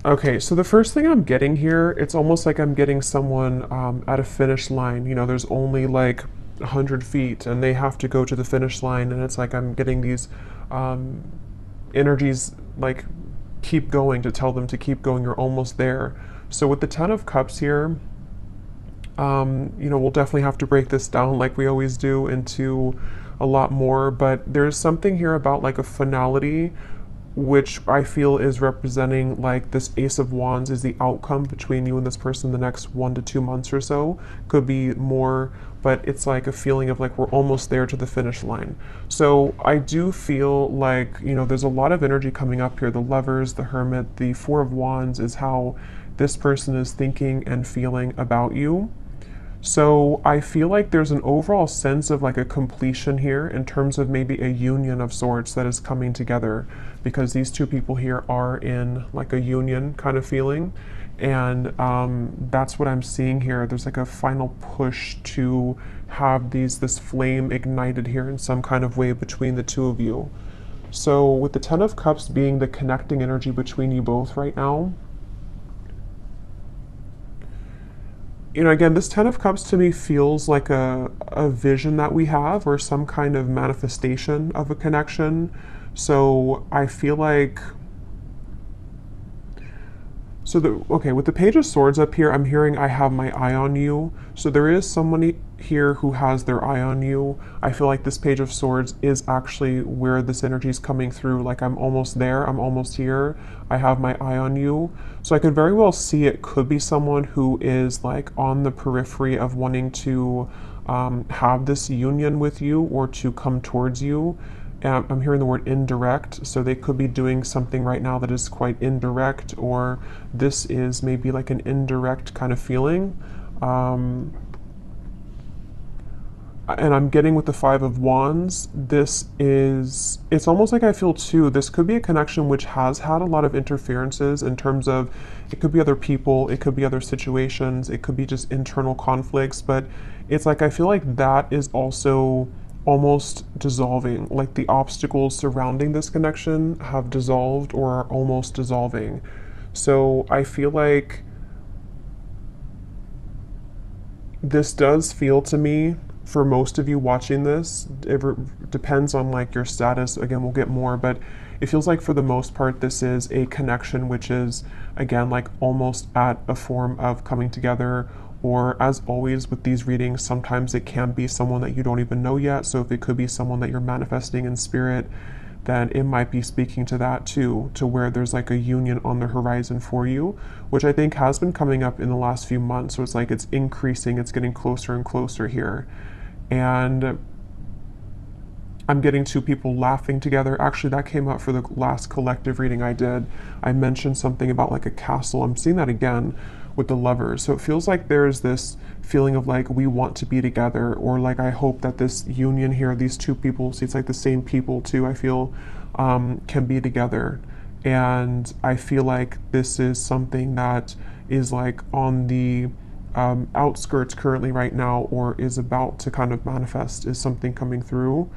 Okay, so the first thing I'm getting here, it's almost like I'm getting someone at a finish line. You know, there's only like 100 feet and they have to go to the finish line, and it's like I'm getting these um, energies like keep going to tell them to keep going, you're almost there. So with the Ten of Cups here, you know, we'll definitely have to break this down like we always do into a lot more, but there's something here about like a finality, which I feel is representing like this Ace of Wands is the outcome between you and this person the next 1 to 2 months or so. Could be more, but it's like a feeling of like we're almost there to the finish line. So I do feel like, you know, there's a lot of energy coming up here. The Lovers, the Hermit, the Four of Wands is how this person is thinking and feeling about you. So I feel like there's an overall sense of like a completion here in terms of maybe a union of sorts that is coming together, because these two people here are in like a union kind of feeling. And that's what I'm seeing here. There's like a final push to have this flame ignited here in some kind of way between the two of you. So with the Ten of Cups being the connecting energy between you both right now, you know, again, this Ten of Cups to me feels like a vision that we have or some kind of manifestation of a connection. So I feel like, okay, with the Page of Swords up here, I'm hearing I have my eye on you. So there is somebody here who has their eye on you. I feel like this Page of Swords is actually where this energy is coming through. Like I'm almost there, I'm almost here. I have my eye on you. So I could very well see it could be someone who is like on the periphery of wanting to have this union with you or to come towards you. I'm hearing the word indirect, so they could be doing something right now that is quite indirect, or this is maybe like an indirect kind of feeling. And I'm getting with the Five of Wands, it's almost like I feel too, this could be a connection which has had a lot of interferences in terms of, it could be other people, it could be other situations, it could be just internal conflicts, but it's like I feel like that is also almost dissolving, like the obstacles surrounding this connection have dissolved or are almost dissolving. So I feel like this does feel to me, for most of you watching this, it depends on like your status, again we'll get more, but it feels like for the most part this is a connection which is again like almost at a form of coming together. Or as always with these readings, sometimes it can be someone that you don't even know yet. So if it could be someone that you're manifesting in spirit, then it might be speaking to that too, to where there's like a union on the horizon for you, which I think has been coming up in the last few months. So it's like it's increasing, it's getting closer and closer here. And I'm getting two people laughing together. Actually, that came up for the last collective reading I did. I mentioned something about like a castle. I'm seeing that again with the Lovers. So it feels like there's this feeling of like we want to be together, or like I hope that this union here, these two people, see it's like the same people too, I feel can be together. And I feel like this is something that is like on the outskirts currently right now, or is about to kind of manifest, is something coming through.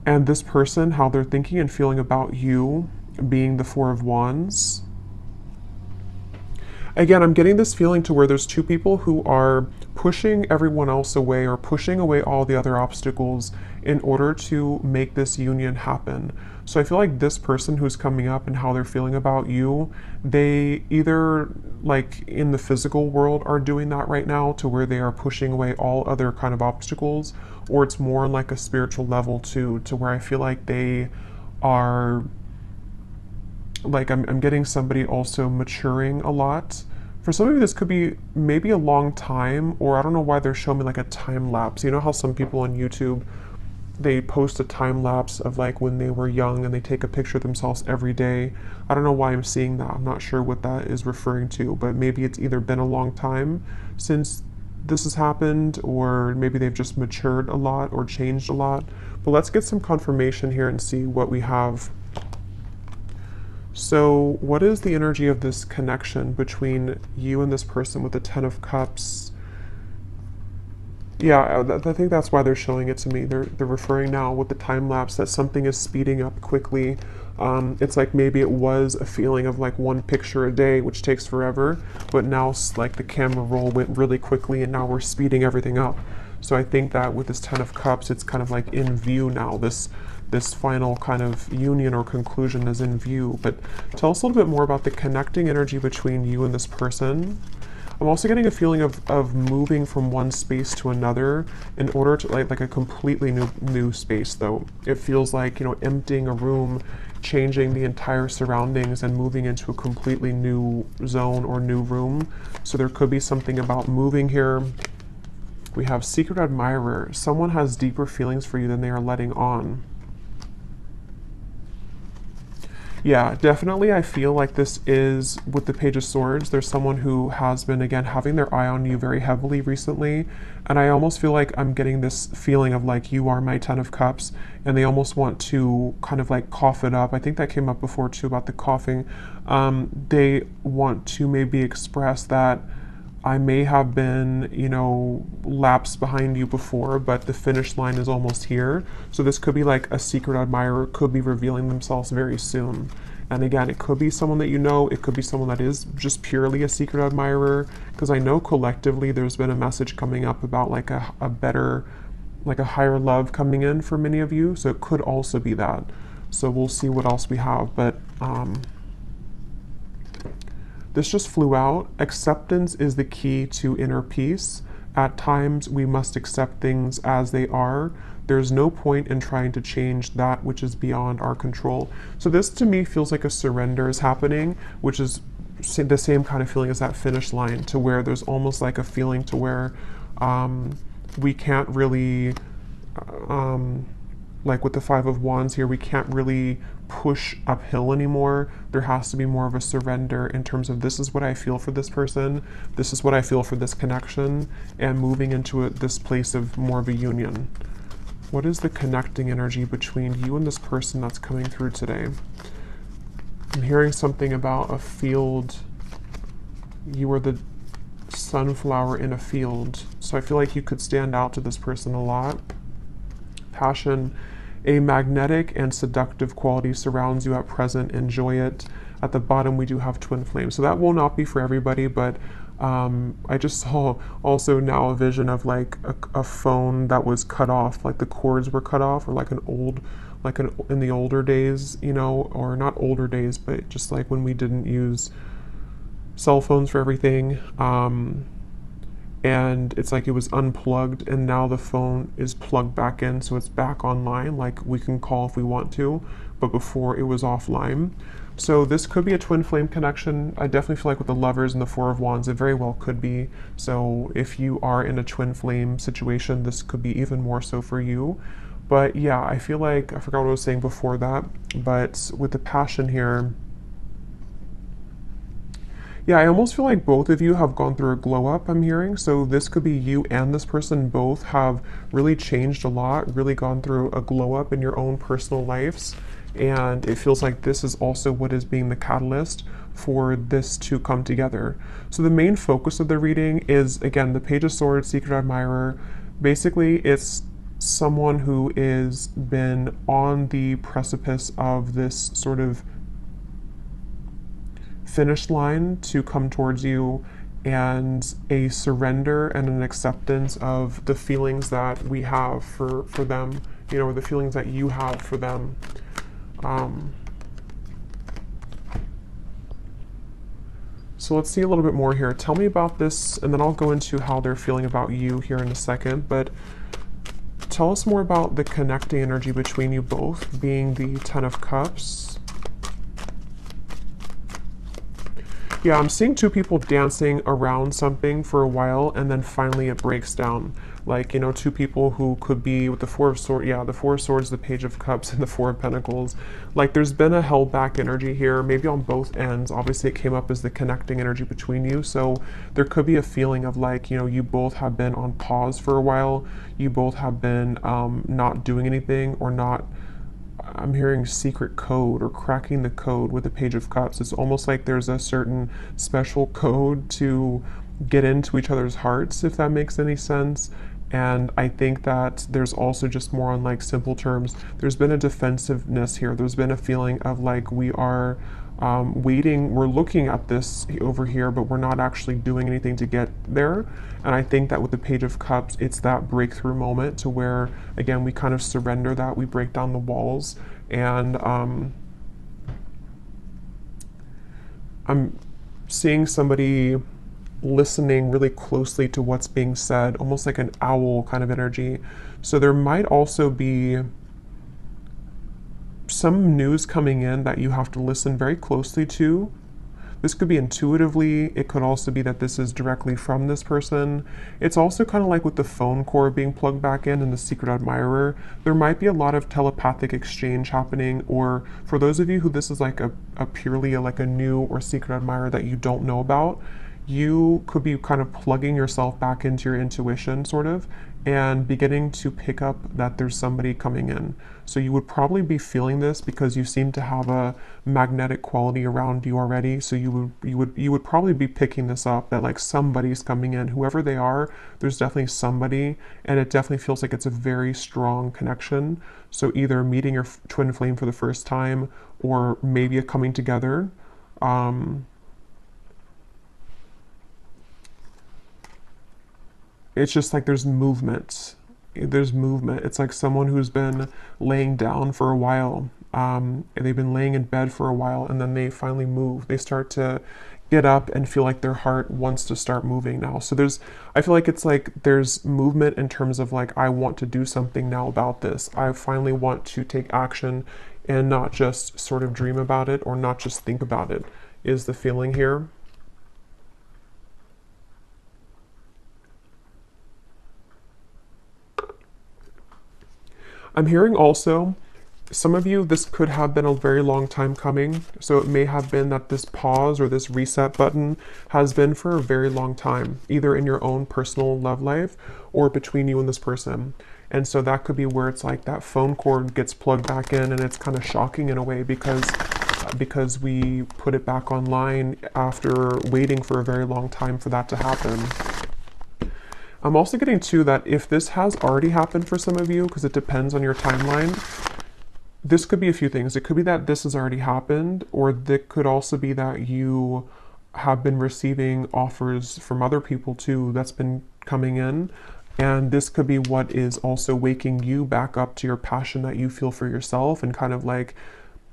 And this person, how they're thinking and feeling about you, being the Four of Wands, again, I'm getting this feeling to where there's two people who are pushing everyone else away or pushing away all the other obstacles in order to make this union happen. So I feel like this person who's coming up and how they're feeling about you, they either like in the physical world are doing that right now to where they are pushing away all other kind of obstacles, or it's more on like a spiritual level too, to where I feel like they are like I'm getting somebody also maturing a lot. For some of you, this could be maybe a long time, or I don't know why they're showing me like a time lapse. You know how some people on YouTube, they post a time lapse of like when they were young and they take a picture of themselves every day. I don't know why I'm seeing that. I'm not sure what that is referring to, but maybe it's either been a long time since this has happened, or maybe they've just matured a lot or changed a lot. But let's get some confirmation here and see what we have. So what is the energy of this connection between you and this person with the Ten of Cups? Yeah, I think that's why they're showing it to me. They're referring now with the time lapse that something is speeding up quickly. It's like maybe it was a feeling of like one picture a day, which takes forever, but now like the camera roll went really quickly, and now we're speeding everything up. So I think that with this Ten of Cups, it's kind of like in view now. This final kind of union or conclusion is in view. But tell us a little bit more about the connecting energy between you and this person. I'm also getting a feeling of moving from one space to another in order to like a completely new space though. It feels like, you know, emptying a room, changing the entire surroundings and moving into a completely new zone or new room. So there could be something about moving here. We have Secret Admirer. Someone has deeper feelings for you than they are letting on. Yeah, definitely I feel like this is, with the Page of Swords, there's someone who has been, again, having their eye on you very heavily recently, and I almost feel like I'm getting this feeling of like, you are my Ten of Cups, and they almost want to kind of like cough it up. I think that came up before too about the coughing. They want to maybe express that I may have been, you know, lapsed behind you before, but the finish line is almost here. So this could be like a secret admirer, could be revealing themselves very soon. And again, it could be someone that you know, it could be someone that is just purely a secret admirer, because I know collectively there's been a message coming up about like a better, like a higher love coming in for many of you. So it could also be that. So we'll see what else we have. But this just flew out. Acceptance is the key to inner peace. At times, we must accept things as they are. There's no point in trying to change that which is beyond our control. So this to me feels like a surrender is happening, which is the same kind of feeling as that finish line, to where there's almost like a feeling to where we can't really, like with the Five of Wands here, we can't really push uphill anymore. There has to be more of a surrender in terms of, this is what I feel for this person, this is what I feel for this connection, and moving into this place of more of a union. What is the connecting energy between you and this person that's coming through today? I'm hearing something about a field. You are the sunflower in a field. So I feel like you could stand out to this person a lot. Passion. A magnetic and seductive quality surrounds you at present. Enjoy it. At the bottom, we do have twin flames. So that will not be for everybody, but I just saw also now a vision of like a phone that was cut off, like the cords were cut off, or like in the older days, you know, or not older days, but just like when we didn't use cell phones for everything. And it's like it was unplugged, and now the phone is plugged back in, so it's back online, like we can call if we want to, but before it was offline. So this could be a twin flame connection. I definitely feel like with the Lovers and the Four of Wands, it very well could be. So if you are in a twin flame situation, this could be even more so for you. But yeah, I feel like, I forgot what I was saying before that, but with the passion here, yeah, I almost feel like both of you have gone through a glow up, I'm hearing. So this could be you and this person both have really changed a lot, really gone through a glow up in your own personal lives. And it feels like this is also what is being the catalyst for this to come together. So the main focus of the reading is, again, the Page of Swords, Secret Admirer. Basically, it's someone who is been on the precipice of this sort of finish line to come towards you, and a surrender and an acceptance of the feelings that we have for them, you know, or the feelings that you have for them. So let's see a little bit more here. Tell me about this, and then I'll go into how they're feeling about you here in a second, but tell us more about the connecting energy between you both, being the Ten of Cups. Yeah, I'm seeing two people dancing around something for a while, and then finally it breaks down. Like, you know, two people who could be with the Four of Swords, yeah, the Four of Swords, the Page of Cups, and the Four of Pentacles. Like, there's been a held back energy here, maybe on both ends. Obviously, it came up as the connecting energy between you, so there could be a feeling of like, you know, you both have been on pause for a while. You both have been not doing anything, or not, I'm hearing secret code or cracking the code with the Page of Cups. It's almost like there's a certain special code to get into each other's hearts, if that makes any sense. And I think that there's also just more on like simple terms. There's been a defensiveness here. There's been a feeling of like we are waiting, we're looking at this over here, but we're not actually doing anything to get there. And I think that with the Page of Cups, it's that breakthrough moment to where, again, we kind of surrender that, we break down the walls. And I'm seeing somebody listening really closely to what's being said, almost like an owl kind of energy. So there might also be some news coming in that you have to listen very closely to. This could be intuitively. It could also be that this is directly from this person. It's also kind of like with the phone cord being plugged back in and the secret admirer. There might be a lot of telepathic exchange happening, or for those of you who this is like a purely like a new or secret admirer that you don't know about, you could be kind of plugging yourself back into your intuition sort of and beginning to pick up that there's somebody coming in. So you would probably be feeling this because you seem to have a magnetic quality around you already. So you would probably be picking this up, that like somebody's coming in, whoever they are, there's definitely somebody, and it definitely feels like it's a very strong connection. So either meeting your twin flame for the first time, or maybe a coming together. It's just like there's movement. There's movement. It's like someone who's been laying down for a while. They've been laying in bed for a while, and then they finally move. They start to get up and feel like their heart wants to start moving now. So I feel like it's like there's movement in terms of like, I want to do something now about this. I finally want to take action and not just sort of dream about it or not just think about it, is the feeling here. I'm hearing also, some of you, this could have been a very long time coming. So it may have been that this pause or this reset button has been for a very long time, either in your own personal love life or between you and this person. And so that could be where it's like that phone cord gets plugged back in, and it's kind of shocking in a way because we put it back online after waiting for a very long time for that to happen. I'm also getting to that if this has already happened for some of you, because it depends on your timeline, this could be a few things. It could be that this has already happened, or it could also be that you have been receiving offers from other people too that's been coming in. And this could be what is also waking you back up to your passion that you feel for yourself, and kind of like,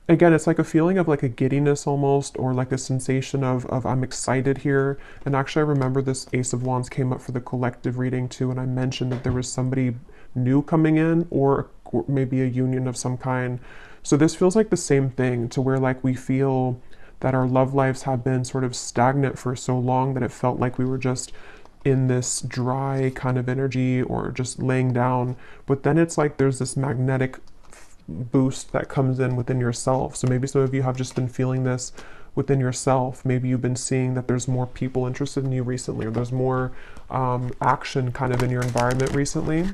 again, it's like a feeling of like a giddiness almost, or like a sensation of I'm excited here. And actually, I remember this Ace of Wands came up for the collective reading too, and I mentioned that there was somebody new coming in, or maybe a union of some kind. So this feels like the same thing, to where like we feel that our love lives have been sort of stagnant for so long that it felt like we were just in this dry kind of energy or just laying down. But then it's like there's this magnetic boost that comes in within yourself. So maybe some of you have just been feeling this within yourself. Maybe you've been seeing that there's more people interested in you recently, or there's more action kind of in your environment recently.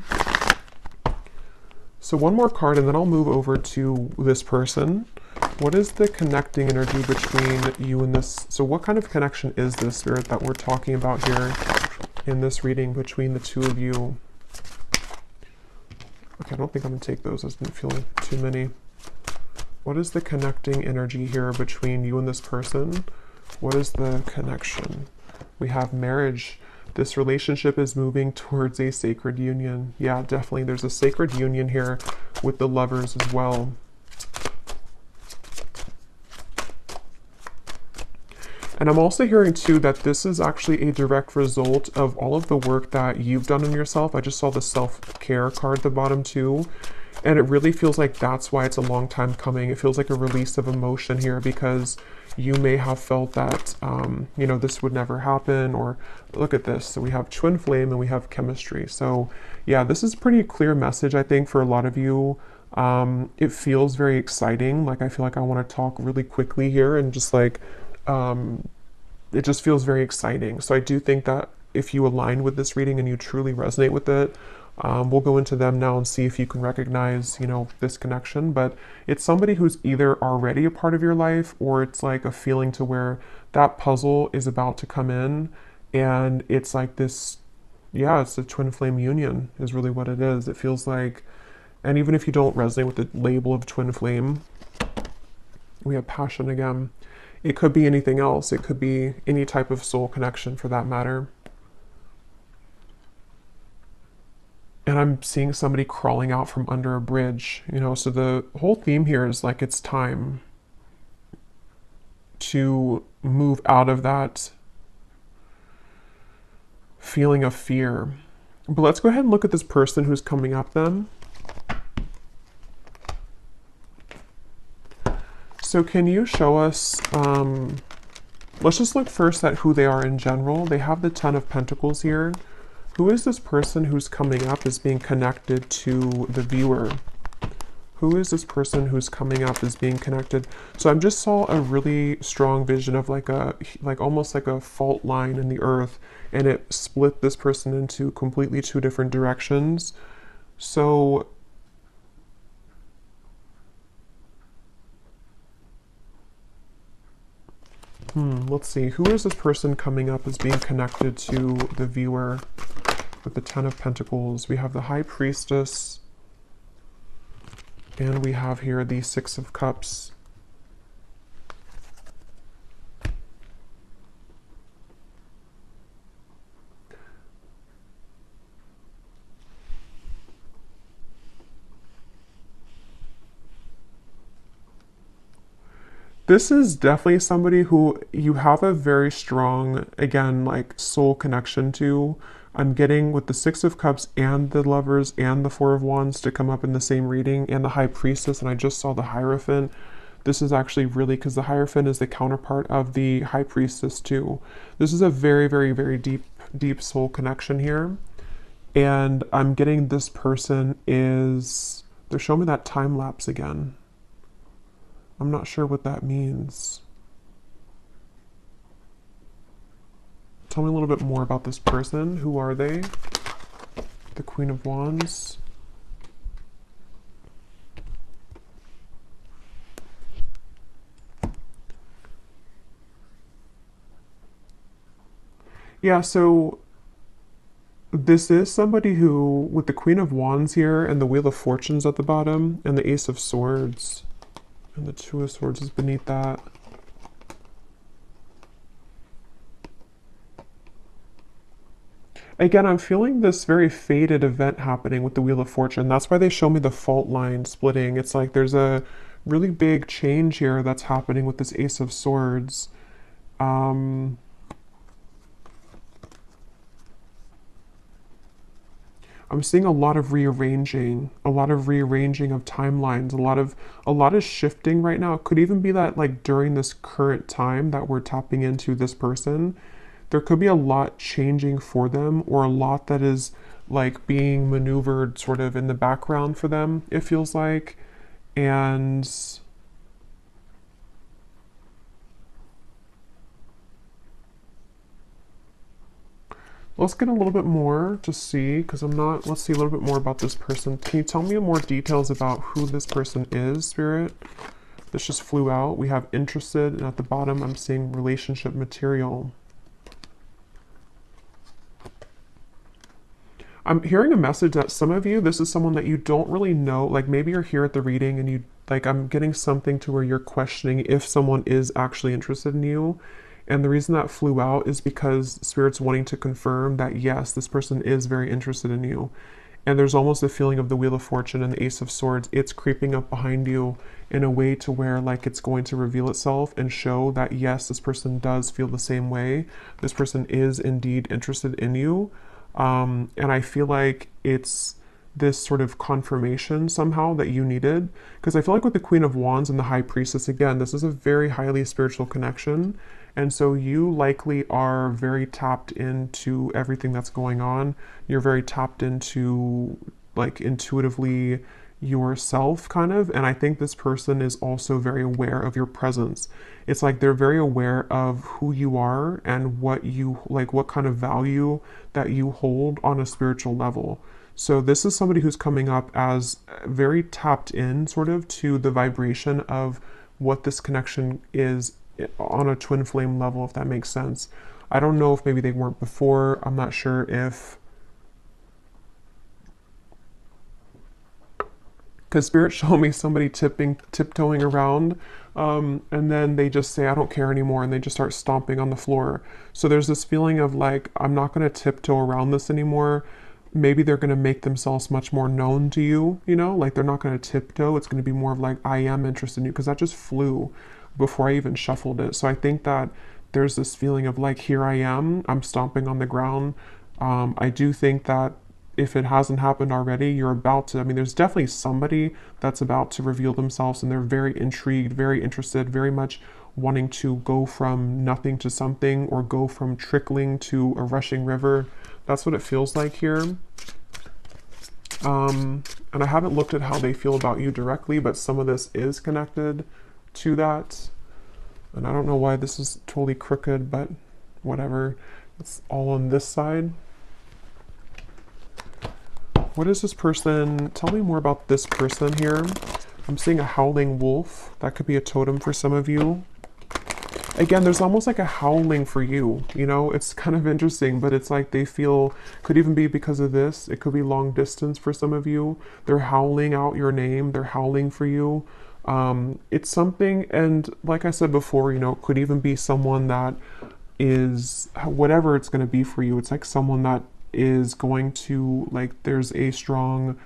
So one more card, and then I'll move over to this person. What is the connecting energy between you and this? So what kind of connection is this, Spirit, that we're talking about here in this reading between the two of you? Okay, I don't think I'm going to take those. I didn't feel too many. What is the connecting energy here between you and this person? What is the connection? We have marriage. This relationship is moving towards a sacred union. Yeah, definitely. There's a sacred union here with the Lovers as well. And I'm also hearing too that this is actually a direct result of all of the work that you've done on yourself. I just saw the self-care card at the bottom too. And it really feels like that's why it's a long time coming. It feels like a release of emotion here, because you may have felt that, you know, this would never happen, or look at this. So we have twin flame and we have chemistry. So yeah, this is a pretty clear message, I think, for a lot of you. It feels very exciting. Like, I feel like I want to talk really quickly here and just like, it just feels very exciting. So I do think that if you align with this reading and you truly resonate with it, we'll go into them now and see if you can recognize, you know, this connection. But it's somebody who's either already a part of your life, or it's like a feeling to where that puzzle is about to come in, and it's like this Yeah, it's a twin flame union is really what it is. It feels like, and even if you don't resonate with the label of twin flame, we have passion again. It could be anything else. It could be any type of soul connection for that matter. And I'm seeing somebody crawling out from under a bridge, you know, so the whole theme here is like it's time to move out of that feeling of fear. But let's go ahead and look at this person who's coming up then. So can you show us, let's just look first at who they are in general. They have the Ten of Pentacles here. Who is this person who's coming up as being connected to the viewer? Who is this person who's coming up as being connected? So I just saw a really strong vision of like almost like a fault line in the earth, and it split this person into completely two different directions. So let's see. Who is this person coming up as being connected to the viewer with the Ten of Pentacles? We have the High Priestess, and we have here the Six of Cups. This is definitely somebody who you have a very strong, again, like soul connection to. I'm getting with the Six of Cups and the Lovers and the Four of Wands to come up in the same reading, and the High Priestess, and I just saw the Hierophant. This is actually really, because the Hierophant is the counterpart of the High Priestess too. This is a very, very, very deep soul connection here. And I'm getting this person is, they're showing me that time lapse again. I'm not sure what that means. Tell me a little bit more about this person. Who are they? The Queen of Wands. Yeah, so this is somebody who, with the Queen of Wands here and the Wheel of Fortunes at the bottom and the Ace of Swords, and the Two of Swords is beneath that. Again, I'm feeling this very fated event happening with the Wheel of Fortune. That's why they show me the fault line splitting. It's like there's a really big change here that's happening with this Ace of Swords. I'm seeing a lot of rearranging of timelines, a lot of shifting right now. It could even be that like during this current time that we're tapping into this person, there could be a lot changing for them, or a lot that is like being maneuvered sort of in the background for them, it feels like. And let's get a little bit more to see, because let's see a little bit more about this person. Can you tell me more details about who this person is, Spirit? This just flew out. We have interested, and at the bottom I'm seeing relationship material. I'm hearing a message that some of you, this is someone that you don't really know, like maybe you're here at the reading and you, like I'm getting something to where you're questioning if someone is actually interested in you. And the reason that flew out is because Spirit's wanting to confirm that yes, this person is very interested in you. And there's almost a feeling of the Wheel of Fortune and the Ace of Swords. It's creeping up behind you in a way to where like it's going to reveal itself and show that yes, this person does feel the same way. This person is indeed interested in you. And I feel like it's this sort of confirmation somehow that you needed. Because I feel like with the Queen of Wands and the High Priestess, again, this is a very highly spiritual connection. And so you likely are very tapped into everything that's going on. You're very tapped into like intuitively yourself kind of. And I think this person is also very aware of your presence. It's like they're very aware of who you are and what you like, what kind of value that you hold on a spiritual level. So this is somebody who's coming up as very tapped in sort of to the vibration of what this connection is on a twin flame level, if that makes sense. I don't know if maybe they weren't before. I'm not sure if because Spirit showed me somebody tiptoeing around, and then they just say, I don't care anymore, and they just start stomping on the floor. So there's this feeling of like, I'm not going to tiptoe around this anymore. Maybe they're going to make themselves much more known to you, you know, like they're not going to tiptoe. It's going to be more of like, I am interested in you, because that just flew before I even shuffled it. So I think that there's this feeling of like, here I am, I'm stomping on the ground. I do think that if it hasn't happened already, you're about to, I mean, there's definitely somebody that's about to reveal themselves, and they're very intrigued, very interested, very much wanting to go from nothing to something, or go from trickling to a rushing river. That's what it feels like here. And I haven't looked at how they feel about you directly, but some of this is connected to that. And I don't know why this is totally crooked, but whatever. It's all on this side. What is this person? Tell me more about this person here. I'm seeing a howling wolf. That could be a totem for some of you. Again, there's almost like a howling for you. You know, it's kind of interesting, but it's like they feel, could even be because of this. It could be long distance for some of you. They're howling out your name. They're howling for you. It's something, and like I said before, you know, it could even be someone that is, whatever it's going to be for you. It's like someone that is going to, like, there's a strong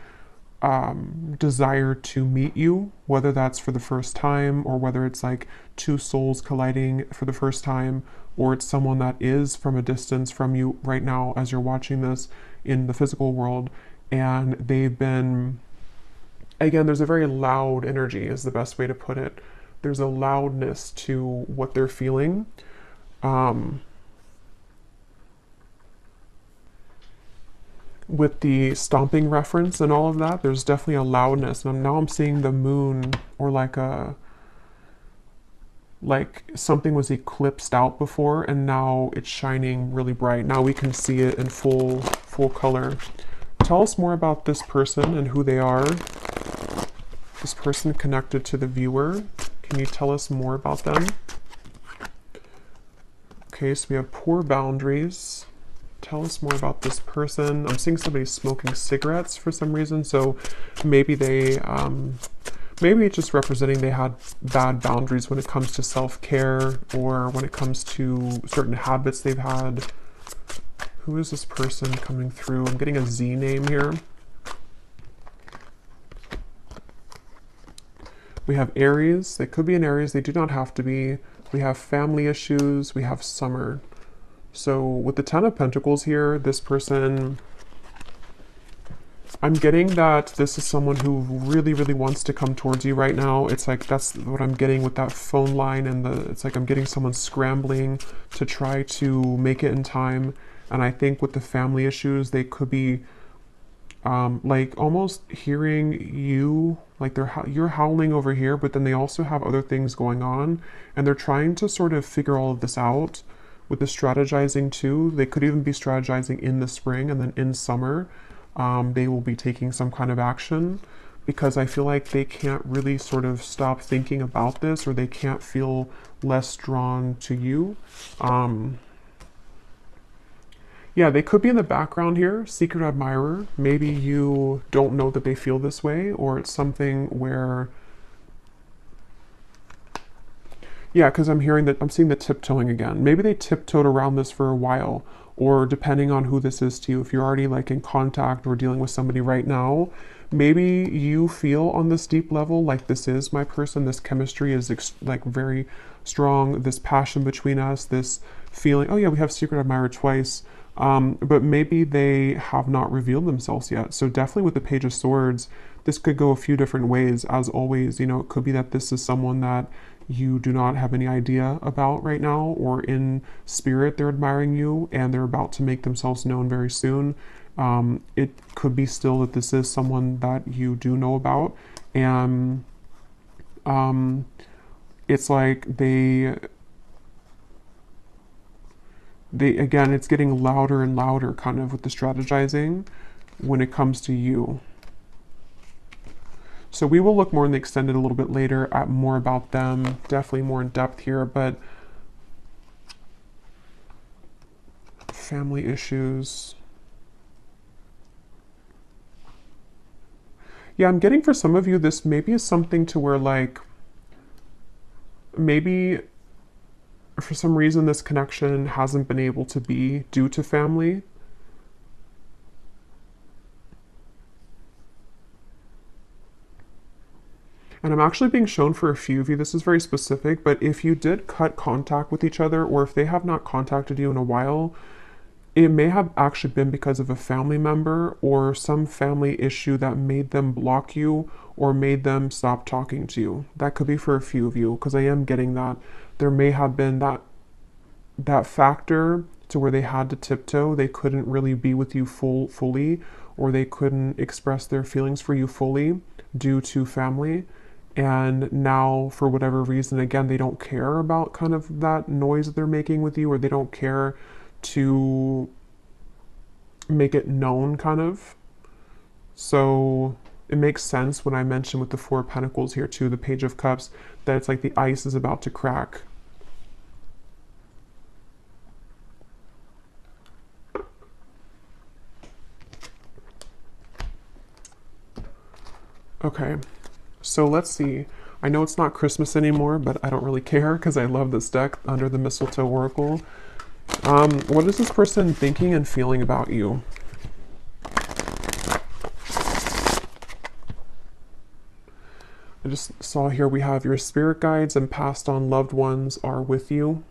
desire to meet you, whether that's for the first time, or whether it's like two souls colliding for the first time, or it's someone that is from a distance from you right now as you're watching this in the physical world, and they've been, again, there's a very loud energy is the best way to put it. There's a loudness to what they're feeling. With the stomping reference and all of that, there's definitely a loudness. And now I'm seeing the moon, or like something was eclipsed out before, and now it's shining really bright. Now we can see it in full color. Tell us more about this person and who they are. This person connected to the viewer. Can you tell us more about them? Okay, so we have poor boundaries. Tell us more about this person. I'm seeing somebody smoking cigarettes for some reason, so maybe they, maybe it's just representing they had bad boundaries when it comes to self-care, or when it comes to certain habits they've had. Who is this person coming through? I'm getting a Z name here. We have Aries. They could be an Aries. They do not have to be. We have family issues. We have summer. So with the Ten of Pentacles here, this person, I'm getting that this is someone who really, really wants to come towards you right now. It's like, that's what I'm getting with that phone line, and it's like I'm getting someone scrambling to try to make it in time. And I think with the family issues, they could be like almost hearing you, like you're howling over here, but then they also have other things going on, and they're trying to sort of figure all of this out. With the strategizing too, they could even be strategizing in the spring, and then in summer, they will be taking some kind of action, because I feel like they can't really sort of stop thinking about this, or they can't feel less drawn to you. Yeah, they could be in the background here, secret admirer. Maybe you don't know that they feel this way, or it's something where, yeah, because I'm hearing that, I'm seeing the tiptoeing again. Maybe they tiptoed around this for a while, or depending on who this is to you, if you're already like in contact or dealing with somebody right now, maybe you feel on this deep level like this is my person, this chemistry is like very strong, this passion between us, this feeling, oh yeah, we have secret admirer twice, but maybe they have not revealed themselves yet. So definitely with the Page of Swords, this could go a few different ways. As always, you know, it could be that this is someone that you do not have any idea about right now, or in spirit they're admiring you and they're about to make themselves known very soon. It could be still that this is someone that you do know about, and it's like they again, it's getting louder and louder kind of with the strategizing when it comes to you. So we will look more in the extended a little bit later at more about them, definitely more in depth here, but family issues. Yeah, I'm getting for some of you, this maybe is something to where like, maybe for some reason this connection hasn't been able to be due to family. And I'm actually being shown for a few of you, this is very specific, but if you did cut contact with each other, or if they have not contacted you in a while, it may have actually been because of a family member or some family issue that made them block you or made them stop talking to you. That could be for a few of you, because I am getting that. There may have been that factor to where they had to tiptoe. They couldn't really be with you fully, or they couldn't express their feelings for you fully due to family. And now, for whatever reason, again, they don't care about kind of that noise that they're making with you, or they don't care to make it known, kind of. So it makes sense when I mention with the Four of Pentacles here too, the Page of Cups, that it's like the ice is about to crack. Okay, so let's see. I know it's not Christmas anymore, but I don't really care because I love this deck, Under the Mistletoe Oracle. What is this person thinking and feeling about you? I just saw here we have your spirit guides and passed on loved ones are with you.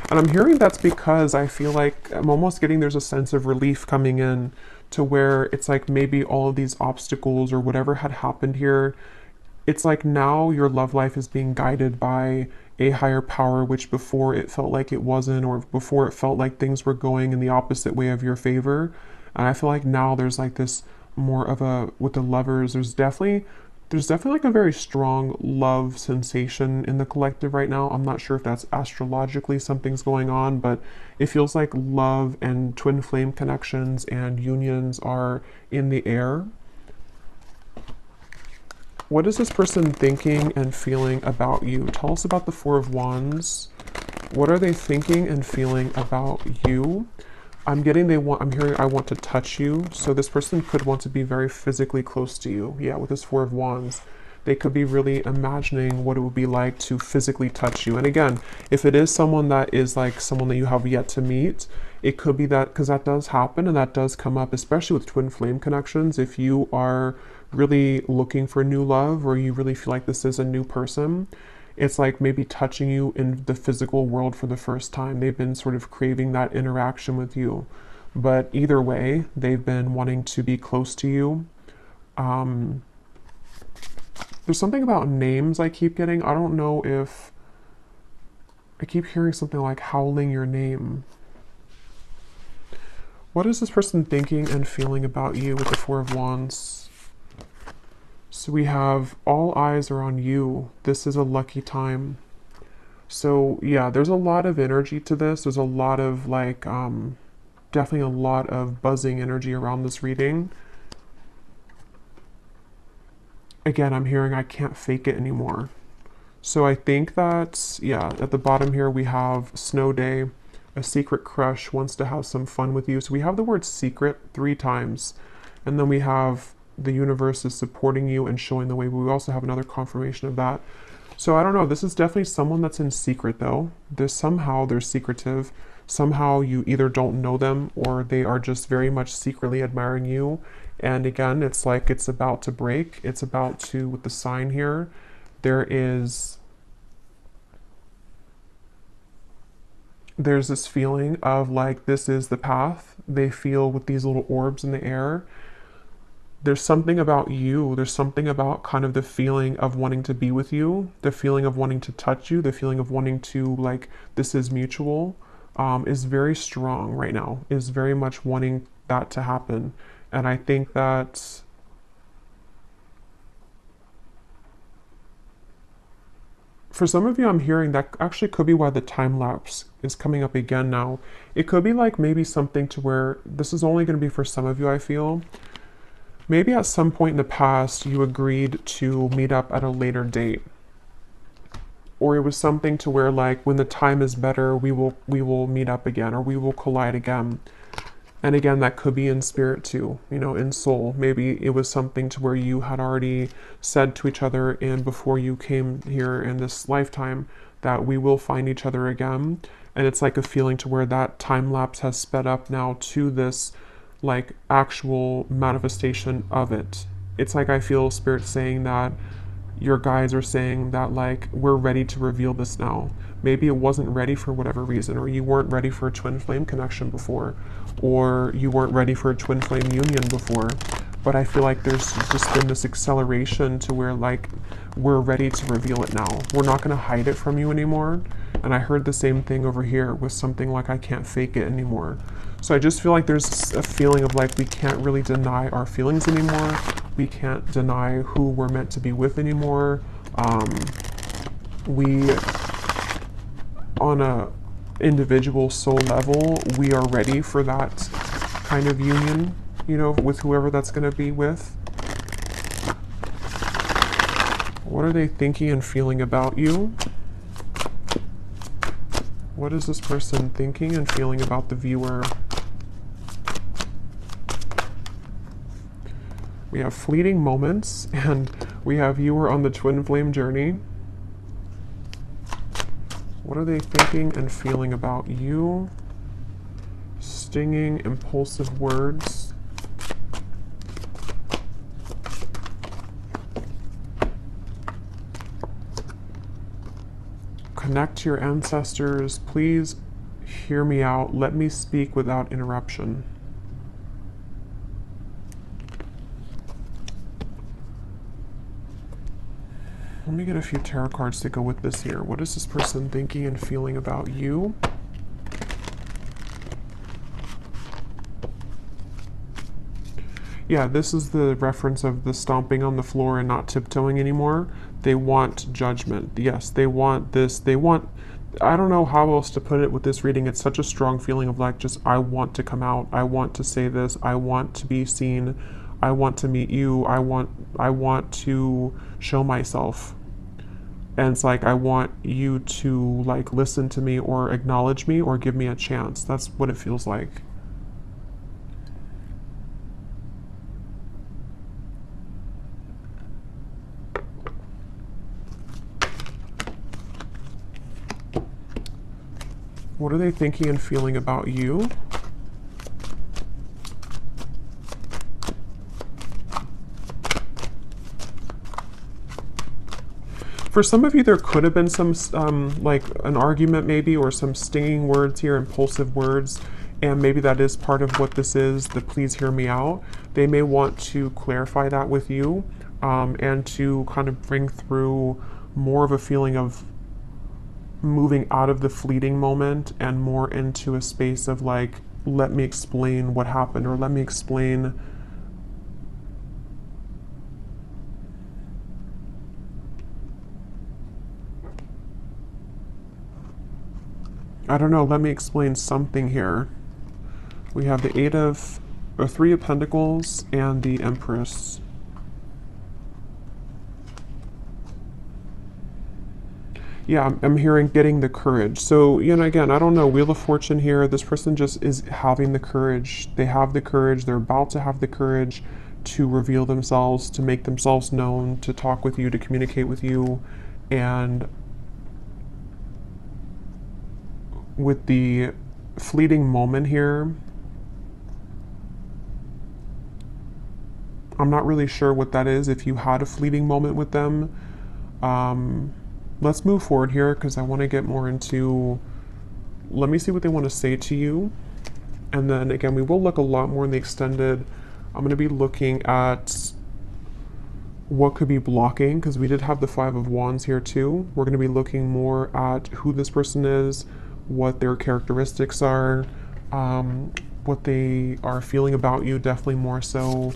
And I'm hearing that's because I feel like I'm almost getting there's a sense of relief coming in to where it's like maybe all of these obstacles or whatever had happened here, it's like now your love life is being guided by a higher power, which before it felt like it wasn't, or before it felt like things were going in the opposite way of your favor. And I feel like now there's like this more of a, with the lovers, there's definitely like a very strong love sensation in the collective right now. I'm not sure if that's astrologically something's going on, but it feels like love and twin flame connections and unions are in the air. What is this person thinking and feeling about you? Tell us about the Four of Wands. What are they thinking and feeling about you? I'm hearing I want to touch you. So this person could want to be very physically close to you. Yeah, with this Four of Wands. They could be really imagining what it would be like to physically touch you. And again, if it is someone that is like someone that you have yet to meet, it could be that, because that does happen and that does come up, especially with twin flame connections. If you are really looking for new love, or you really feel like this is a new person, it's like maybe touching you in the physical world for the first time. They've been sort of craving that interaction with you. But either way, they've been wanting to be close to you. There's something about names I keep getting. I don't know if... I keep hearing something like howling your name. What is this person thinking and feeling about you with the Four of Wands? So we have all eyes are on you. This is a lucky time. So yeah, there's a lot of energy to this. There's a lot of like, definitely a lot of buzzing energy around this reading. Again, I'm hearing I can't fake it anymore. So I think that, yeah, at the bottom here we have snow day, a secret crush wants to have some fun with you. So we have the word secret 3 times. And then we have the universe is supporting you and showing the way. We also have another confirmation of that. So I don't know, this is definitely someone that's in secret though. Somehow they're secretive. Somehow you either don't know them or they are just very much secretly admiring you. And again, it's like it's about to break. It's about to, with the sign here, there's this feeling of like this is the path. They feel with these little orbs in the air. There's something about you. There's something about kind of the feeling of wanting to be with you, the feeling of wanting to touch you, the feeling of wanting to like this is mutual, is very strong right now, is very much wanting that to happen. And I think that for some of you, I'm hearing that actually could be why the time lapse is coming up again now. It could be like maybe something to where this is only going to be for some of you, I feel. Maybe at some point in the past, you agreed to meet up at a later date. or it was something to where like when the time is better, we will meet up again, or we will collide again. And again, that could be in spirit too, you know, in soul. Maybe it was something to where you had already said to each other in before you came here in this lifetime that we will find each other again. And it's like a feeling to where that time lapse has sped up now to this like actual manifestation of it. It's like I feel spirit saying that your guides are saying that like we're ready to reveal this now. Maybe it wasn't ready for whatever reason, or you weren't ready for a twin flame connection before, or you weren't ready for a twin flame union before. But I feel like there's just been this acceleration to where like we're ready to reveal it now. We're not going to hide it from you anymore. And I heard the same thing over here with something like I can't fake it anymore. So I just feel like there's a feeling of like we can't really deny our feelings anymore. We can't deny who we're meant to be with anymore. We, on a individual soul level, we are ready for that kind of union, you know, with whoever that's going to be with. What are they thinking and feeling about you? What is this person thinking and feeling about the viewer? We have fleeting moments, and we have viewer on the twin flame journey. What are they thinking and feeling about you? Stinging, impulsive words. Connect to your ancestors. Please hear me out. Let me speak without interruption. Let me get a few tarot cards to go with this here. What is this person thinking and feeling about you? Yeah, this is the reference of the stomping on the floor and not tiptoeing anymore. They want judgment. Yes, they want this. They want, I don't know how else to put it with this reading. It's such a strong feeling of like, just, I want to come out. I want to say this. I want to be seen. I want to meet you. I want to show myself. And it's like, I want you to like listen to me or acknowledge me or give me a chance. That's what it feels like. What are they thinking and feeling about you? For some of you, there could have been some, like an argument maybe, or some stinging words here, impulsive words, and maybe that is part of what this is, the please hear me out. They may want to clarify that with you, and to kind of bring through more of a feeling of moving out of the fleeting moment and more into a space of like, let me explain what happened, or let me explain I don't know, let me explain something here. We have the Three of Pentacles and the Empress. Yeah, I'm hearing getting the courage. So, you know, again, I don't know, Wheel of Fortune here. This person just is having the courage. They have the courage. They're about to have the courage to reveal themselves, to make themselves known, to talk with you, to communicate with you. And with the fleeting moment here, I'm not really sure what that is. If you had a fleeting moment with them, let's move forward here because I want to get more into, let me see what they want to say to you. And then again, we will look a lot more in the extended. I'm going to be looking at what could be blocking, because we did have the Five of Wands here too. We're going to be looking more at who this person is, what their characteristics are, what they are feeling about you, definitely more so.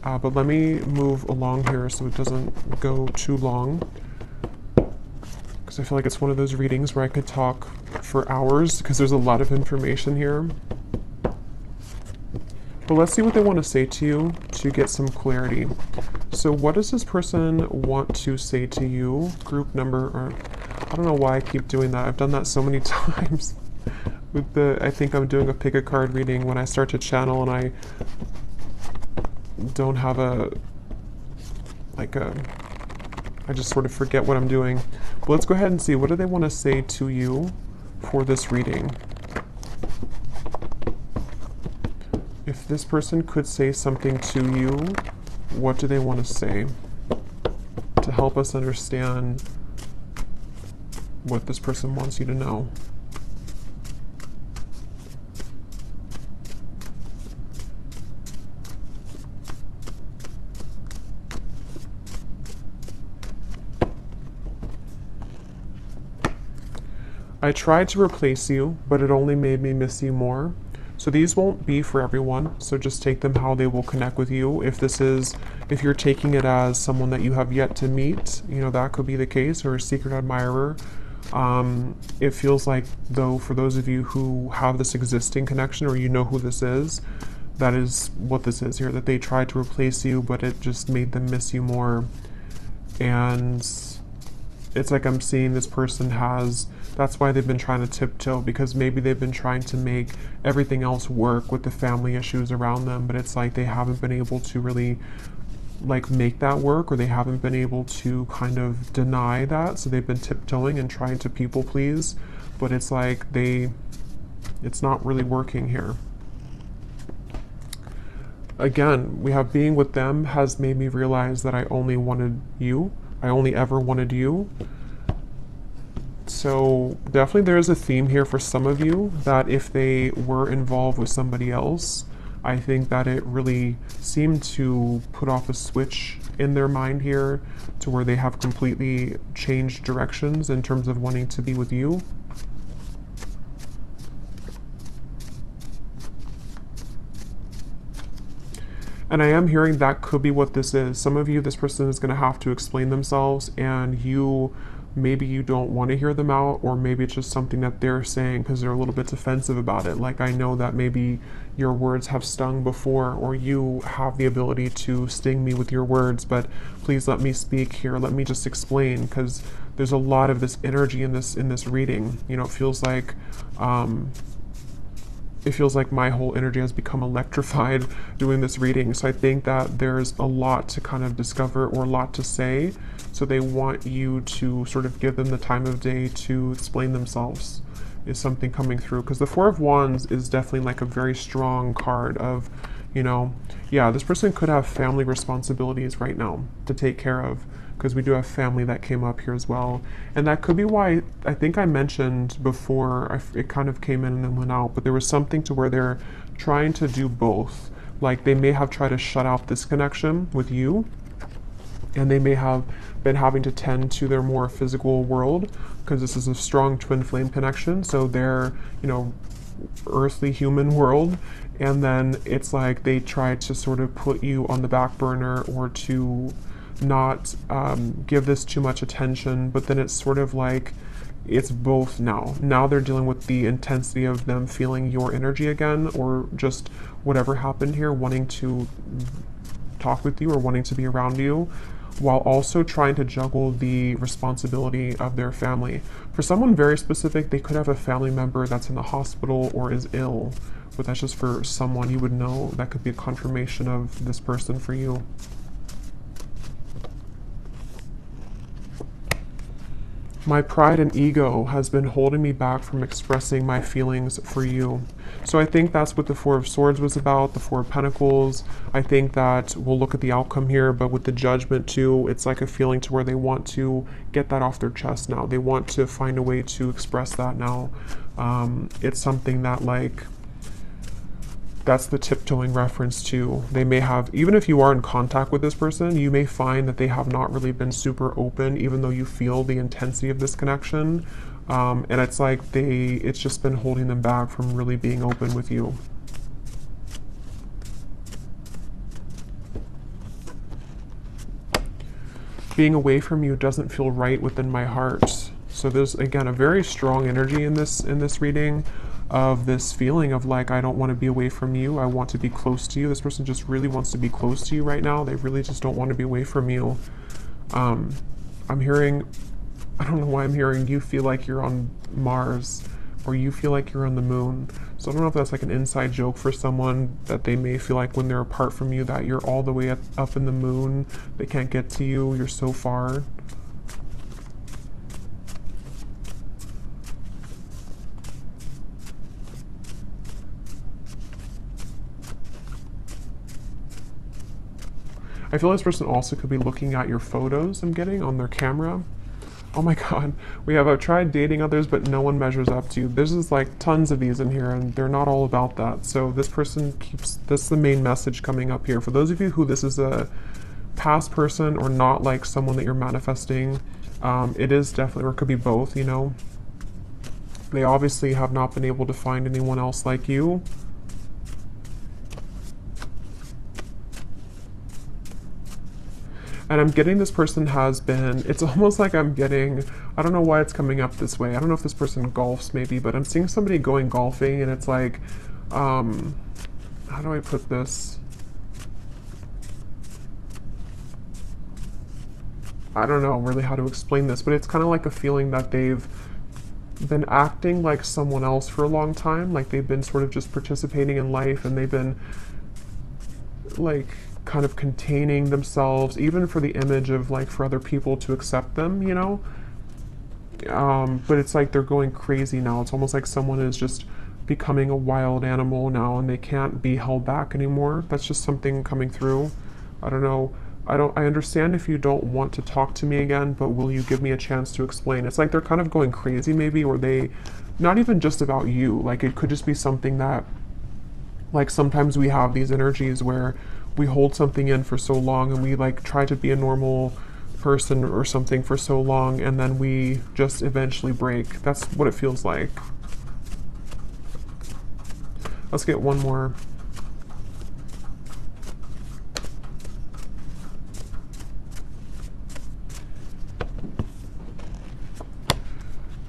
But let me move along here so it doesn't go too long, because I feel like it's one of those readings where I could talk for hours because there's a lot of information here. But let's see what they want to say to you to get some clarity. So what does this person want to say to you? Group number, or I don't know why I keep doing that. I've done that so many times. With the, I think I'm doing a pick a card reading when I start to channel and I don't have a, like a, I just sort of forget what I'm doing. But let's go ahead and see, what do they want to say to you for this reading? If this person could say something to you, what do they want to say to help us understand what this person wants you to know? I tried to replace you, but it only made me miss you more. So these won't be for everyone, so just take them how they will connect with you. If you're taking it as someone that you have yet to meet, you know, that could be the case, or a secret admirer. It feels like, though, for those of you who have this existing connection, or you know who this is, that is what this is here, that they tried to replace you, but it just made them miss you more. And it's like I'm seeing this person has, that's why they've been trying to tiptoe, because maybe they've been trying to make everything else work with the family issues around them, but it's like they haven't been able to really like make that work, or they haven't been able to kind of deny that. So they've been tiptoeing and trying to people please, but it's like it's not really working here. Again, we have being with them has made me realize that I only wanted you. I only ever wanted you. So definitely there is a theme here for some of you that if they were involved with somebody else, I think that it really seemed to put off a switch in their mind here to where they have completely changed directions in terms of wanting to be with you. And I am hearing that could be what this is. Some of you, this person is going to have to explain themselves, and maybe you don't want to hear them out, or maybe it's just something that they're saying because they're a little bit defensive about it. Like, I know that maybe your words have stung before, or you have the ability to sting me with your words, but please let me speak here. Let me just explain, because there's a lot of this energy in this reading. You know, it feels like my whole energy has become electrified doing this reading. So I think that there's a lot to kind of discover, or a lot to say. So they want you to sort of give them the time of day to explain themselves, is something coming through. Because the Four of Wands is definitely like a very strong card of, you know, yeah, this person could have family responsibilities right now to take care of, because we do have family that came up here as well. And that could be why, I think I mentioned before, it kind of came in and then went out, but there was something to where they're trying to do both. Like, they may have tried to shut out this connection with you, and they may have been having to tend to their more physical world, because this is a strong twin flame connection. So their, you know, earthly human world, and then it's like they tried to sort of put you on the back burner, or to not give this too much attention. But then it's sort of like it's both now. Now they're dealing with the intensity of them feeling your energy again, or just whatever happened here, wanting to talk with you or wanting to be around you, while also trying to juggle the responsibility of their family. For someone very specific, they could have a family member that's in the hospital or is ill, but that's just for someone you would know. That could be a confirmation of this person for you. My pride and ego has been holding me back from expressing my feelings for you. So I think that's what the Four of Swords was about, the Four of Pentacles. I think that we'll look at the outcome here, but with the Judgment too, it's like a feeling to where they want to get that off their chest now. They want to find a way to express that now. It's something that, like, that's the tiptoeing reference too. They may have, even if you are in contact with this person, you may find that they have not really been super open, even though you feel the intensity of this connection. And it's like it's just been holding them back from really being open with you. Being away from you doesn't feel right within my heart. So there's, again, a very strong energy in this reading, of this feeling of like, I don't want to be away from you. I want to be close to you. This person just really wants to be close to you right now. They really just don't want to be away from you. I'm hearing I don't know why I'm hearing you feel like you're on Mars or you feel like you're on the moon. So I don't know if that's like an inside joke for someone, that they may feel like when they're apart from you that you're all the way up in the moon. They can't get to you. You're so far. I feel this person also could be looking at your photos I'm getting on their camera. Oh my god, I've tried dating others, but no one measures up to you. There's just like tons of these in here, and they're not all about that. So this person keeps, this is the main message coming up here. For those of you who this is a past person or not like someone that you're manifesting, it is definitely, or it could be both, you know. They obviously have not been able to find anyone else like you. And I'm getting this person has been, it's almost like I'm getting, I don't know why it's coming up this way. I don't know if this person golfs maybe, but I'm seeing somebody going golfing, and it's like, how do I put this? I don't know really how to explain this, but it's kind of like a feeling that they've been acting like someone else for a long time. Like they've been sort of just participating in life, and they've been like kind of containing themselves, even for the image of like for other people to accept them, you know. But it's like they're going crazy now. It's almost like someone is just becoming a wild animal now, and they can't be held back anymore. That's just something coming through. I don't know. I understand if you don't want to talk to me again, but will you give me a chance to explain? It's like they're kind of going crazy maybe, or they, not even just about you. Like it could just be something that, like sometimes we have these energies where we hold something in for so long, and we like try to be a normal person or something for so long, and then we just eventually break. That's what it feels like. Let's get one more.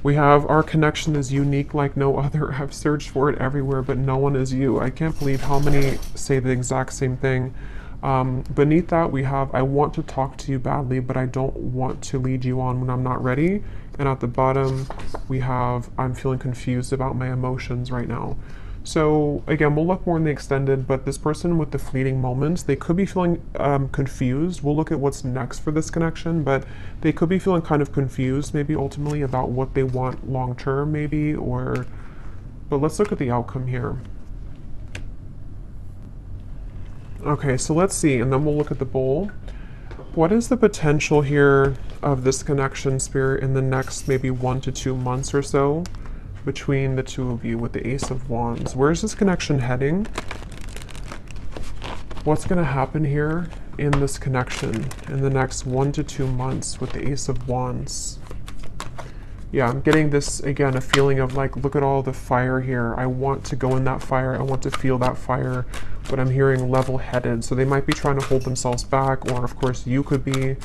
We have, our connection is unique like no other. I've searched for it everywhere, but no one is you. I can't believe how many say the exact same thing. Beneath that, we have, I want to talk to you badly, but I don't want to lead you on when I'm not ready. And at the bottom, we have, I'm feeling confused about my emotions right now. So again, we'll look more in the extended, but this person with the fleeting moments, they could be feeling confused. We'll look at what's next for this connection, but they could be feeling kind of confused, maybe ultimately about what they want long-term maybe, or, but let's look at the outcome here. Okay, so let's see, and then we'll look at the bowl. What is the potential here of this connection, Spirit, in the next maybe 1 to 2 months or so? Between the two of you with the Ace of Wands. Where's this connection heading? What's going to happen here in this connection in the next 1 to 2 months with the Ace of Wands? Yeah, I'm getting this, again, a feeling of like, look at all the fire here. I want to go in that fire. I want to feel that fire, but I'm hearing level-headed. So they might be trying to hold themselves back, or of course you could be.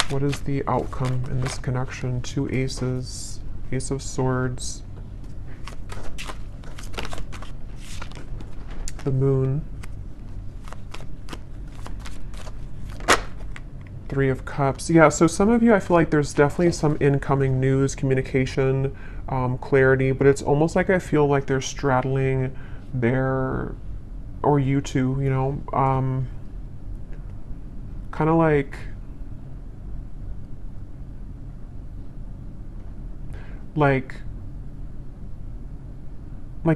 What is the outcome in this connection? 2 aces, Ace of Swords, the Moon, 3 of Cups. Yeah, so some of you, I feel like there's definitely some incoming news, communication, clarity, but it's almost like I feel like they're straddling their, or you two, you know, kind of like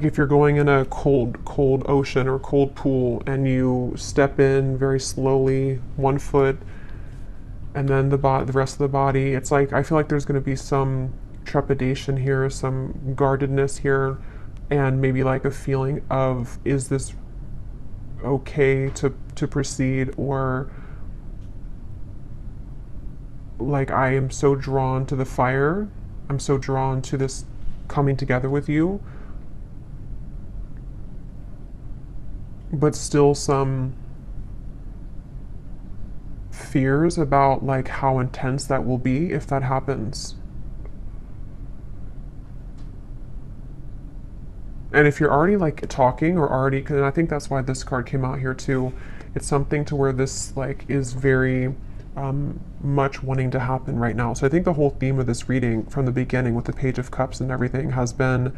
if you're going in a cold ocean or cold pool, and you step in very slowly, 1 foot, and then the rest of the body. It's like, I feel like there's going to be some trepidation here, some guardedness here, and maybe like a feeling of, is this okay to proceed, or like, I am so drawn to the fire, I'm so drawn to this coming together with you, but still some fears about like how intense that will be if that happens. And if you're already like talking, or already, and I think that's why this card came out here too, it's something to where this like is very much wanting to happen right now. So I think the whole theme of this reading from the beginning with the Page of Cups and everything has been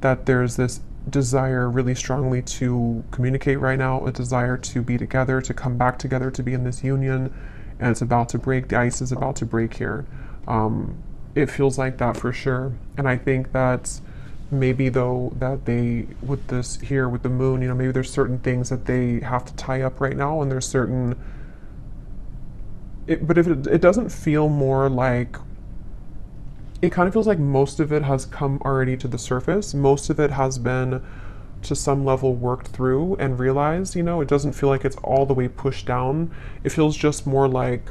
that there's this desire really strongly to communicate right now, a desire to be together, to come back together, to be in this union, and it's about to break. The ice is about to break here. It feels like that for sure. And I think that maybe though that they, with this here, with the moon, maybe there's certain things that they have to tie up right now, and there's certain, but if it doesn't feel more like, it kind of feels like most of it has come already to the surface. Most of it has been to some level worked through and realized, it doesn't feel like it's all the way pushed down. It feels just more like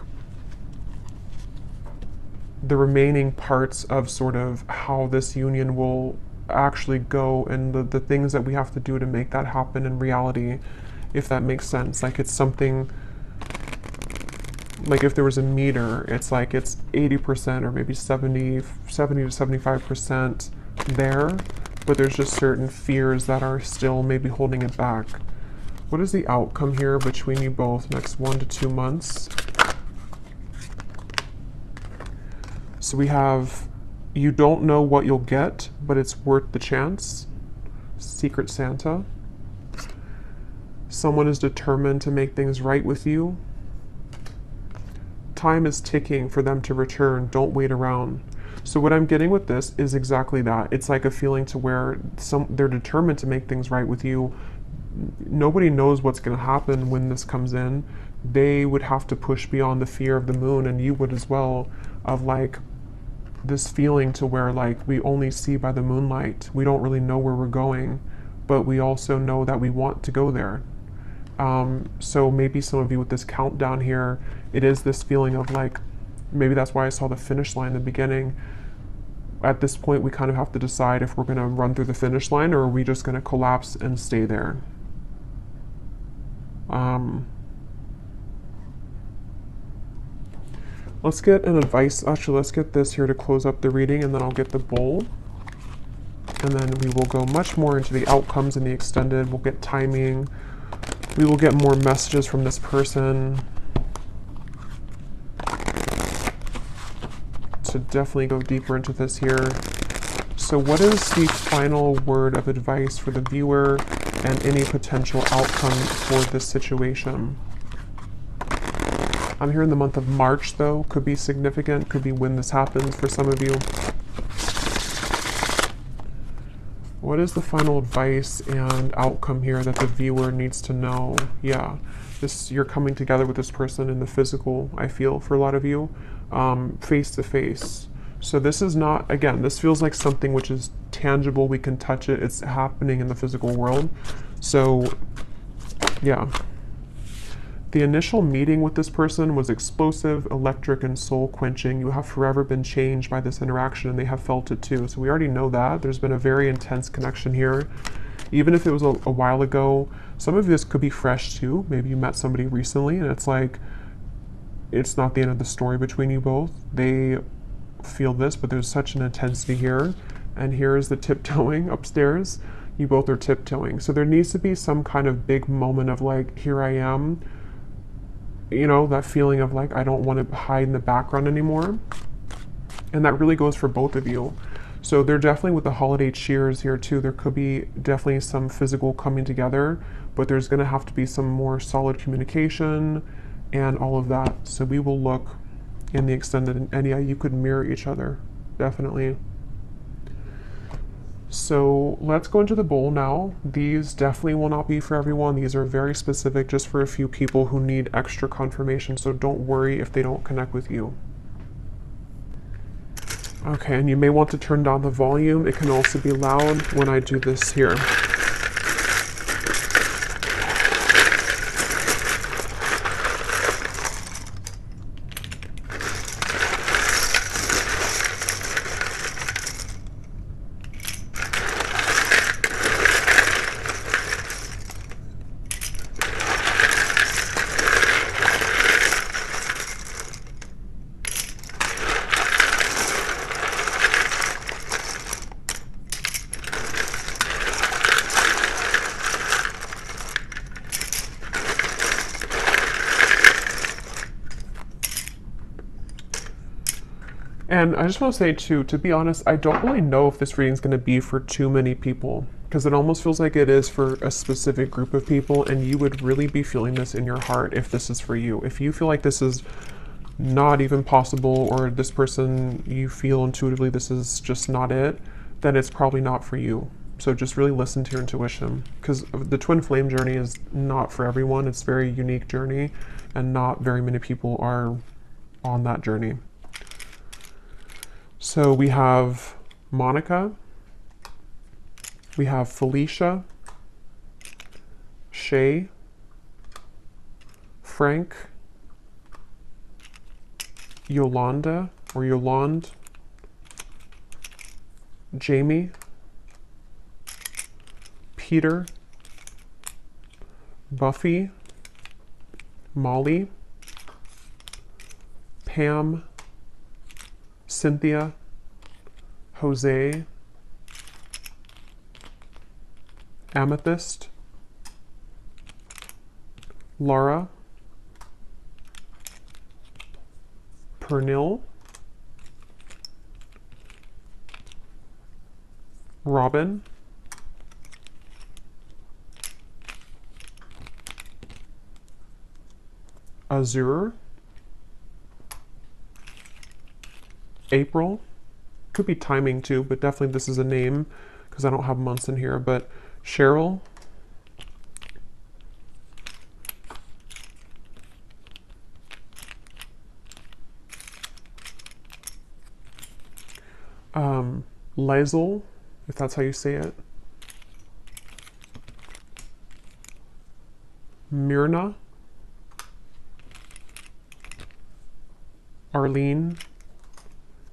the remaining parts of sort of how this union will actually go, and the things that we have to do to make that happen in reality, if that makes sense. Like it's something, like if there was a meter, it's like it's 80% or maybe 70 to 75% there, but there's just certain fears that are still maybe holding it back. What is the outcome here between you both next 1 to 2 months? So we have, you don't know what you'll get, but it's worth the chance. Secret Santa. Someone is determined to make things right with you. Time is ticking for them to return. Don't wait around. So what I'm getting with this is exactly that. It's like a feeling to where they're determined to make things right with you. Nobody knows what's going to happen when this comes in. They would have to push beyond the fear of the moon, and you would as well, of like this feeling to where like we only see by the moonlight. We don't really know where we're going, but we also know that we want to go there. So maybe some of you with this countdown here, it is this feeling of like, maybe that's why I saw the finish line in the beginning. At this point, we kind of have to decide if we're going to run through the finish line or are we just going to collapse and stay there. Let's get an advice. Actually, let's get this here to close up the reading, and then I'll get the bowl. And then we will go much more into the outcomes and the extended. We'll get timing. We will get more messages from this person to definitely go deeper into this here. So what is the final word of advice for the viewer and any potential outcome for this situation? I'm here in the month of March, though. Could be significant, could be when this happens for some of you. What is the final advice and outcome here that the viewer needs to know? Yeah, you're coming together with this person in the physical, I feel, for a lot of you, face to face. So this is not, again, this feels like something which is tangible, we can touch it, it's happening in the physical world. So, yeah. The initial meeting with this person was explosive, electric, and soul-quenching. You have forever been changed by this interaction, and they have felt it too. So we already know that. There's been a very intense connection here. Even if it was a while ago, some of this could be fresh too. Maybe you met somebody recently, and it's like, it's not the end of the story between you both. They feel this, but there's such an intensity here. And here is the tiptoeing upstairs. You both are tiptoeing. So there needs to be some kind of big moment of like, here I am. You know, that feeling of like, I don't want to hide in the background anymore. And that really goes for both of you. So they're definitely with the holiday cheers here too. There could be definitely some physical coming together, but there's going to have to be some more solid communication and all of that. So we will look in the extended, and yeah, you could mirror each other, definitely. So let's go into the bowl now. These definitely will not be for everyone. These are very specific just for a few people who need extra confirmation. So don't worry if they don't connect with you. Okay, and you may want to turn down the volume. It can also be loud when I do this here. And I just want to say too, to be honest, I don't really know if this reading is going to be for too many people, because it almost feels like it is for a specific group of people, and you would really be feeling this in your heart if this is for you. If you feel like this is not even possible, or this person, you feel intuitively this is just not it, then it's probably not for you. So just really listen to your intuition, because the twin flame journey is not for everyone. It's a very unique journey, and not very many people are on that journey. So we have Monica, we have Felicia, Shay, Frank, Yolanda or Yolande, Jamie, Peter, Buffy, Molly, Pam, Cynthia, Jose, Amethyst, Laura, Pernil, Robin, Azure, April, could be timing too, but definitely this is a name because I don't have months in here, but Cheryl, Lizel, if that's how you say it, Myrna, Arlene,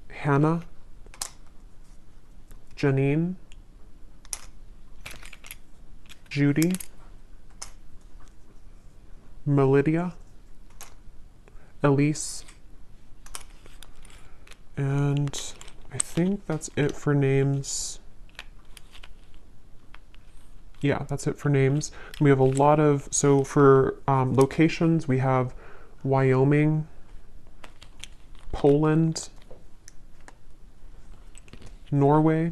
Hannah, Janine, Judy, Melidia, Elise, and I think that's it for names. Yeah, that's it for names. We have a lot of, so for locations, we have Wyoming, Poland, Norway,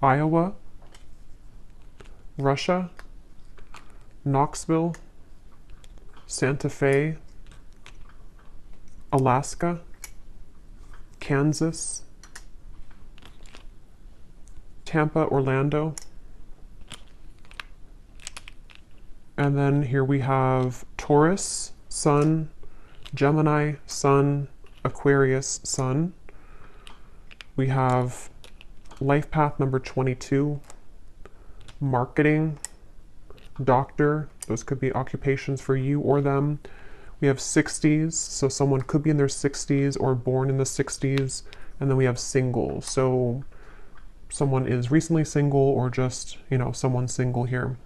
Iowa, Russia, Knoxville, Santa Fe, Alaska, Kansas, Tampa, Orlando, and then here we have Taurus, Sun, Gemini, Sun, Aquarius, Sun. We have life path number 22, marketing, doctor, those could be occupations for you or them. We have 60s, so someone could be in their 60s or born in the 60s. And then we have single, so someone is recently single or just, you know, someone single here.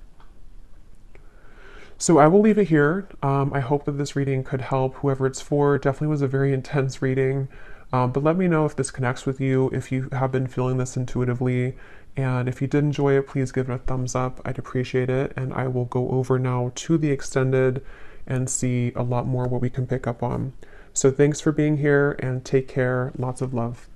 So I will leave it here. I hope that this reading could help whoever it's for. It definitely was a very intense reading, but let me know if this connects with you, if you have been feeling this intuitively. And if you did enjoy it, please give it a thumbs up. I'd appreciate it. And I will go over now to the extended and see a lot more what we can pick up on. So thanks for being here and take care. Lots of love.